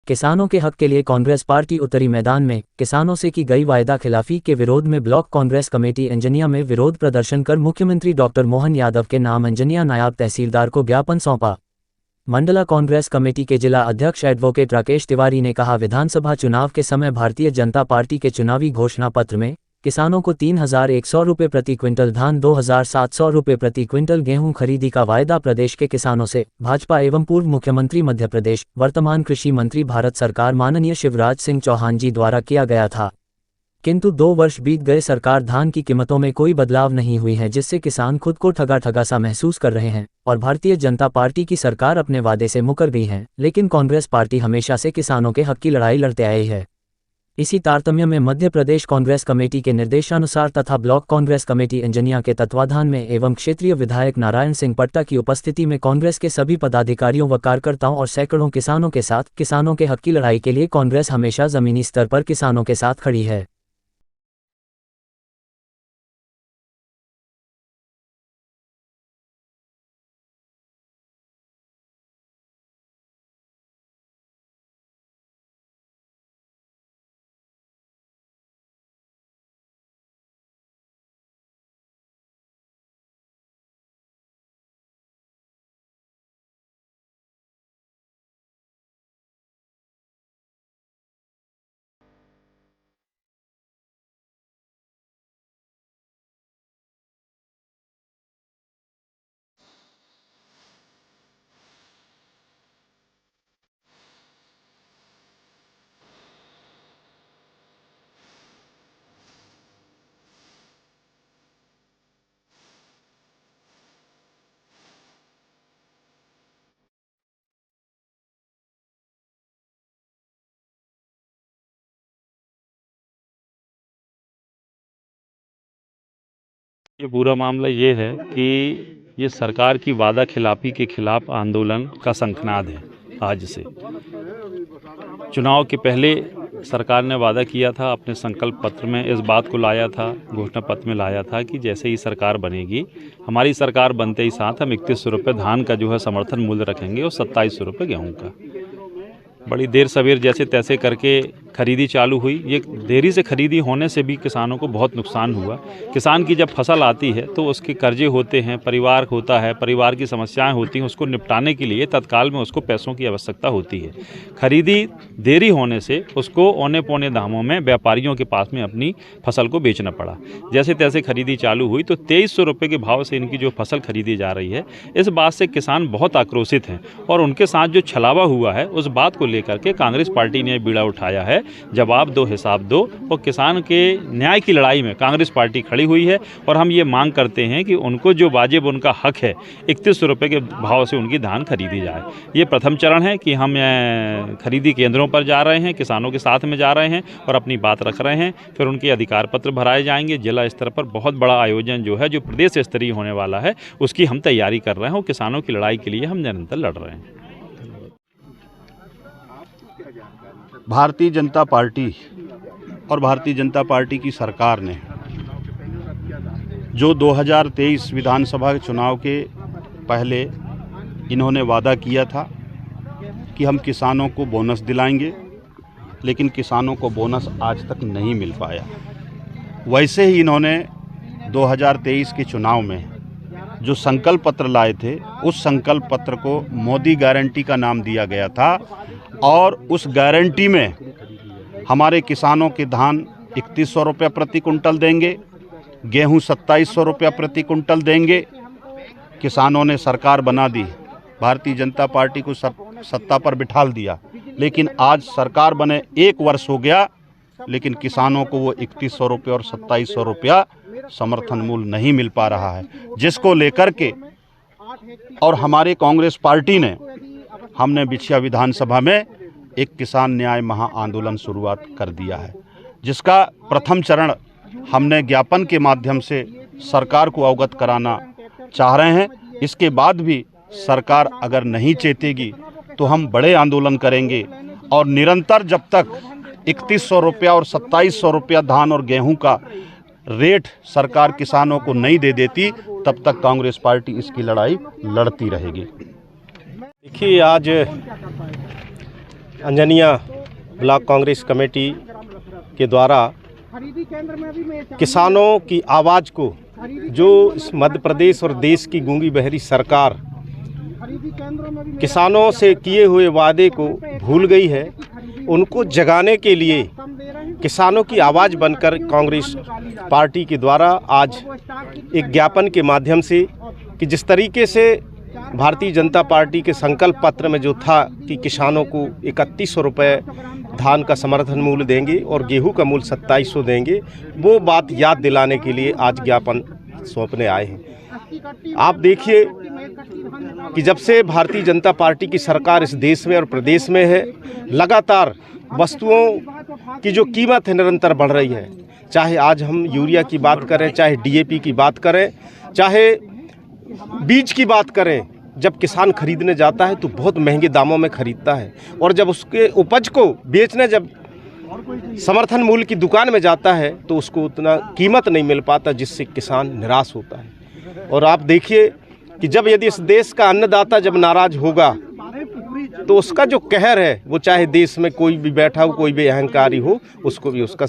किसानों के हक के लिए कांग्रेस पार्टी उतरी मैदान में। किसानों से की गई वायदा खिलाफी के विरोध में ब्लॉक कांग्रेस कमेटी अंजनिया में विरोध प्रदर्शन कर मुख्यमंत्री डॉक्टर मोहन यादव के नाम अंजनिया नायब तहसीलदार को ज्ञापन सौंपा। मंडला कांग्रेस कमेटी के जिला अध्यक्ष एडवोकेट राकेश तिवारी ने कहा, विधानसभा चुनाव के समय भारतीय जनता पार्टी के चुनावी घोषणा पत्र में किसानों को 3,100 रुपये प्रति क्विंटल धान, 2,700 रुपये प्रति क्विंटल गेहूं खरीदी का वायदा प्रदेश के किसानों से भाजपा एवं पूर्व मुख्यमंत्री मध्य प्रदेश वर्तमान कृषि मंत्री भारत सरकार माननीय शिवराज सिंह चौहान जी द्वारा किया गया था। किंतु 2 वर्ष बीत गए, सरकार धान की कीमतों में कोई बदलाव नहीं हुई है, जिससे किसान खुद को ठगा सा महसूस कर रहे हैं और भारतीय जनता पार्टी की सरकार अपने वादे से मुकर गई है। लेकिन कांग्रेस पार्टी हमेशा से किसानों के हक की लड़ाई लड़ते आई है। इसी तारतम्य में मध्य प्रदेश कांग्रेस कमेटी के निर्देशानुसार तथा ब्लॉक कांग्रेस कमेटी अंजनिया के तत्वाधान में एवं क्षेत्रीय विधायक नारायण सिंह पट्टा की उपस्थिति में कांग्रेस के सभी पदाधिकारियों व कार्यकर्ताओं और सैकड़ों किसानों के साथ किसानों के हक की लड़ाई के लिए कांग्रेस हमेशा जमीनी स्तर पर किसानों के साथ खड़ी है। ये पूरा मामला ये है कि ये सरकार की वादा खिलाफी के खिलाफ आंदोलन का शंखनाद है। आज से चुनाव के पहले सरकार ने वादा किया था, अपने संकल्प पत्र में इस बात को लाया था, घोषणा पत्र में लाया था कि जैसे ही सरकार बनेगी, हमारी सरकार बनते ही साथ हम 3100 रुपये धान का जो है समर्थन मूल्य रखेंगे और 2700 रुपये गेहूँ का। बड़ी देर सवेर जैसे तैसे करके खरीदी चालू हुई। ये देरी से खरीदी होने से भी किसानों को बहुत नुकसान हुआ। किसान की जब फसल आती है तो उसके कर्जे होते हैं, परिवार होता है, परिवार की समस्याएं होती हैं, उसको निपटाने के लिए तत्काल में उसको पैसों की आवश्यकता होती है। खरीदी देरी होने से उसको औने पौने दामों में व्यापारियों के पास में अपनी फसल को बेचना पड़ा। जैसे तैसे खरीदी चालू हुई तो 2300 रुपये के भाव से इनकी जो फसल खरीदी जा रही है, इस बात से किसान बहुत आक्रोशित हैं और उनके साथ जो छलावा हुआ है उस बात को लेकर के कांग्रेस पार्टी ने बीड़ा उठाया है। जवाब दो, हिसाब दो, और किसान के न्याय की लड़ाई में कांग्रेस पार्टी खड़ी हुई है। और हम ये मांग करते हैं कि उनको जो वाजिब उनका हक है 3100 रुपये के भाव से उनकी धान खरीदी जाए। ये प्रथम चरण है कि हम खरीदी केंद्रों पर जा रहे हैं, किसानों के साथ में जा रहे हैं और अपनी बात रख रहे हैं। फिर उनके अधिकार पत्र भराए जाएंगे। जिला स्तर पर बहुत बड़ा आयोजन जो है, जो प्रदेश स्तरीय होने वाला है, उसकी हम तैयारी कर रहे हैं और किसानों की लड़ाई के लिए हम निरंतर लड़ रहे हैं। भारतीय जनता पार्टी और भारतीय जनता पार्टी की सरकार ने जो 2023 विधानसभा चुनाव के पहले इन्होंने वादा किया था कि हम किसानों को बोनस दिलाएंगे, लेकिन किसानों को बोनस आज तक नहीं मिल पाया। वैसे ही इन्होंने 2023 के चुनाव में जो संकल्प पत्र लाए थे, उस संकल्प पत्र को मोदी गारंटी का नाम दिया गया था और उस गारंटी में हमारे किसानों के धान 3100 रुपये प्रति कुंटल देंगे, गेहूं 2700 रुपये प्रति कुंटल देंगे। किसानों ने सरकार बना दी, भारतीय जनता पार्टी को सत्ता पर बिठाल दिया, लेकिन आज सरकार बने 1 वर्ष हो गया, लेकिन किसानों को वो 3100 रुपये और 2700 रुपया समर्थन मूल्य नहीं मिल पा रहा है, जिसको लेकर के और हमारी कांग्रेस पार्टी ने हमने बिछिया विधानसभा में एक किसान न्याय महा आंदोलन शुरुआत कर दिया है, जिसका प्रथम चरण हमने ज्ञापन के माध्यम से सरकार को अवगत कराना चाह रहे हैं। इसके बाद भी सरकार अगर नहीं चेतेगी तो हम बड़े आंदोलन करेंगे और निरंतर जब तक 3100 रुपया और 2700 रुपया धान और गेहूं का रेट सरकार किसानों को नहीं दे देती, तब तक कांग्रेस पार्टी इसकी लड़ाई लड़ती रहेगी। देखिए, आज अंजनिया ब्लॉक कांग्रेस कमेटी के द्वारा किसानों की आवाज़ को, जो इस मध्य प्रदेश और देश की गूंगी बहरी सरकार किसानों से किए हुए वादे को भूल गई है, उनको जगाने के लिए किसानों की आवाज़ बनकर कांग्रेस पार्टी के द्वारा आज एक ज्ञापन के माध्यम से, कि जिस तरीके से भारतीय जनता पार्टी के संकल्प पत्र में जो था कि किसानों को 3100 रुपये धान का समर्थन मूल्य देंगे और गेहूं का मूल्य 2700 देंगे, वो बात याद दिलाने के लिए आज ज्ञापन सौंपने आए हैं। आप देखिए कि जब से भारतीय जनता पार्टी की सरकार इस देश में और प्रदेश में है, लगातार वस्तुओं की जो कीमत है निरंतर बढ़ रही है। चाहे आज हम यूरिया की बात करें, चाहे डीएपी की बात करें, चाहे बीज की बात करें, जब किसान खरीदने जाता है तो बहुत महंगे दामों में खरीदता है, और जब उसके उपज को बेचने जब समर्थन मूल्य की दुकान में जाता है तो उसको उतना कीमत नहीं मिल पाता, जिससे किसान निराश होता है। और आप देखिए कि जब यदि इस देश का अन्नदाता जब नाराज होगा तो उसका जो कहर है, वो चाहे देश में कोई भी बैठा हो, कोई भी अहंकारी हो, उसको भी उसका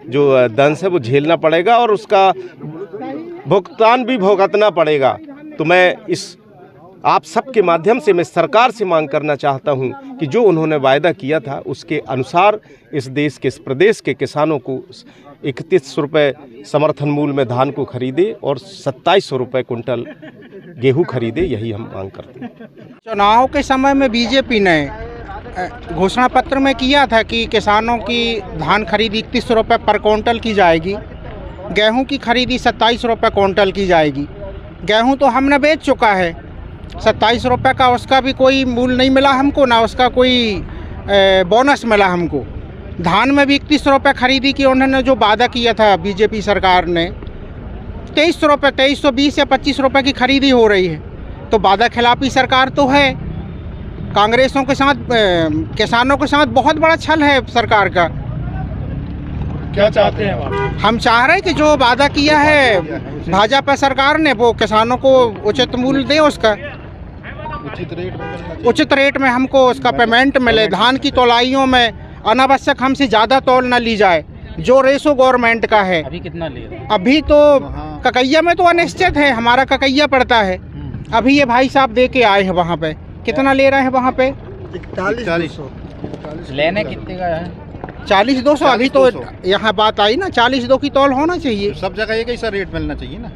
जो दंश है वो झेलना पड़ेगा और उसका भुगतान भी भुगतना पड़ेगा। तो मैं इस आप सबके माध्यम से मैं सरकार से मांग करना चाहता हूं कि जो उन्होंने वायदा किया था उसके अनुसार इस देश के, इस प्रदेश के किसानों को 3100 रुपये समर्थन मूल्य में धान को खरीदे और 2700 रुपये कुंटल गेहूं खरीदे, यही हम मांग करते हैं। चुनाव के समय में बीजेपी ने घोषणा पत्र में किया था कि किसानों की धान खरीदी 3100 रुपये पर क्विंटल की जाएगी, गेहूं की खरीदी 2700 रुपये क्विंटल की जाएगी। गेहूं तो हमने बेच चुका है, 27 रुपये का उसका भी कोई मूल्य नहीं मिला हमको, ना उसका कोई बोनस मिला हमको। धान में भी 31 रुपये खरीदी की उन्होंने जो वादा किया था बीजेपी सरकार ने, 2300 रुपये, 2320 या 25 रुपये की खरीदी हो रही है। तो वादा खिलाफी सरकार तो है। कांग्रेसों के साथ किसानों के साथ बहुत बड़ा छल है सरकार का। क्या चाहते हैं आप? हम चाह रहे हैं कि जो वादा किया है भाजपा सरकार ने, वो किसानों को उचित मूल्य दे, उसका उचित रेट में हमको उसका पेमेंट मिले। धान की तौलाइयों में अनावश्यक हमसे ज़्यादा तौल न ली जाए, जो रेशो गवर्नमेंट का है। अभी कितना ले रहे हैं? अभी तो ककैया में तो अनिश्चित है, हमारा ककैया पड़ता है। अभी ये भाई साहब दे के आए हैं वहाँ पे, कितना ले रहे हैं वहाँ पे? 4100। लेने कितने का है? 40-200। अभी तो यहाँ बात आई ना, 40-2 की तौल होना चाहिए। सब जगह एक ऐसा रेट मिलना चाहिए ना।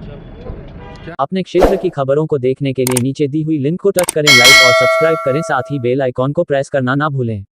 अपने क्षेत्र की खबरों को देखने के लिए नीचे दी हुई लिंक को टच करें, लाइक और सब्सक्राइब करें, साथ ही बेल आइकॉन को प्रेस करना ना भूलें।